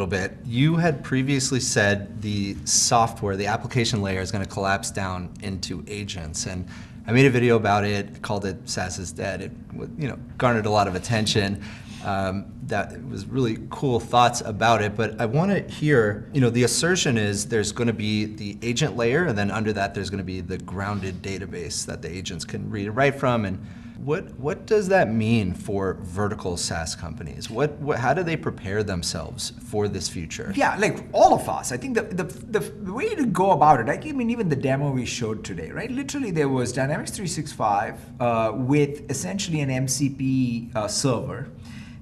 little bit. You had previously said the software, the application layer, is going to collapse down into agents, and I made a video about it, called it SaaS is dead. It garnered a lot of attention. That was really cool thoughts about it, but I want to hear, the assertion is there's going to be the agent layer, and then under that there's going to be the grounded database that the agents can read and write from. And what does that mean for vertical SaaS companies? How do they prepare themselves for this future? Yeah, like all of us. I think the way to go about it, like even the demo we showed today, right? Literally there was Dynamics 365 with essentially an MCP server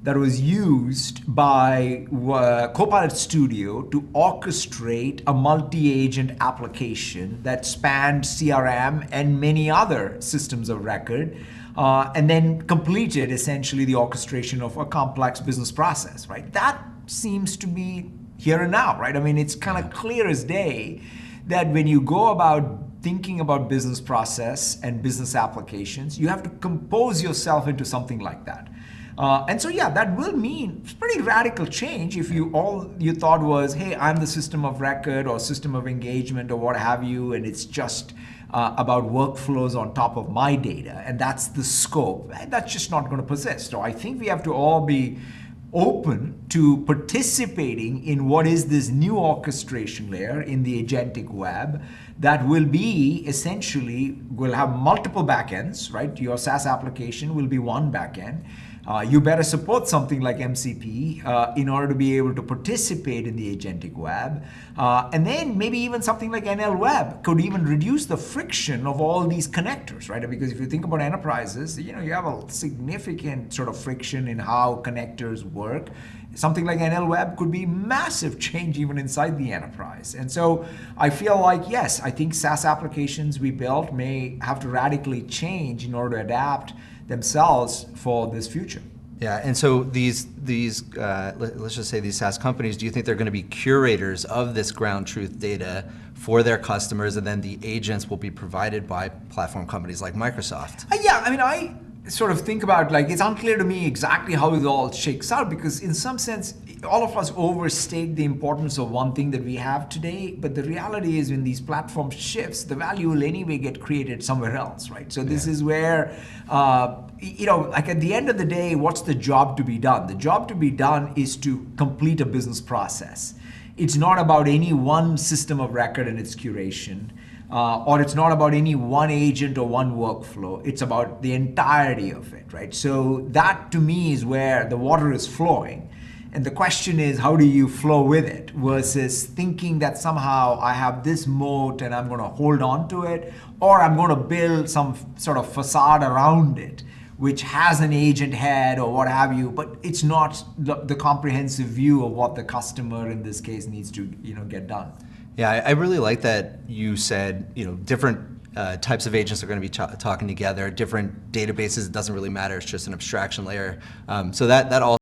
that was used by Copilot Studio to orchestrate a multi-agent application that spanned CRM and many other systems of record, and then completed essentially the orchestration of a complex business process, right? That seems to be here and now, right? I mean, it's kind of clear as day that when you go about thinking about business process and business applications, you have to compose yourself into something like that. And so, yeah, that will mean pretty radical change if all you thought was, hey, I'm the system of record or system of engagement or what have you, and it's just about workflows on top of my data, and that's the scope. And that's just not going to persist. So I think we have to all be open to participating in what is this new orchestration layer in the agentic web that will be essentially, will have multiple backends, right? Your SaaS application will be one backend. You better support something like MCP in order to be able to participate in the agentic web. And then maybe even something like NL Web could even reduce the friction of all these connectors, right? Because if you think about enterprises, you have a significant sort of friction in how connectors work. Something like NL Web could be massive change even inside the enterprise. And so I feel like, yes, I think SaaS applications we built may have to radically change in order to adapt themselves for this future. Yeah, and so these let's just say these SaaS companies, do you think they're going to be curators of this ground truth data for their customers, and then the agents will be provided by platform companies like Microsoft? Yeah, I mean, I sort of think about, like, it's unclear to me exactly how it all shakes out, because in some sense, all of us overstate the importance of one thing that we have today, but the reality is when these platform shifts, the value will anyway get created somewhere else, right? So this is where, like at the end of the day, what's the job to be done? The job to be done is to complete a business process. It's not about any one system of record and its curation. Or it's not about any one agent or one workflow. It's about the entirety of it, right? So that to me is where the water is flowing. And the question is, how do you flow with it versus thinking that somehow I have this moat and I'm going to hold on to it, or I'm going to build some sort of facade around it, which has an agent head or what have you, but it's not the comprehensive view of what the customer in this case needs to get done. Yeah, I really like that you said, different types of agents are going to be talking together, different databases, it doesn't really matter, it's just an abstraction layer. So that all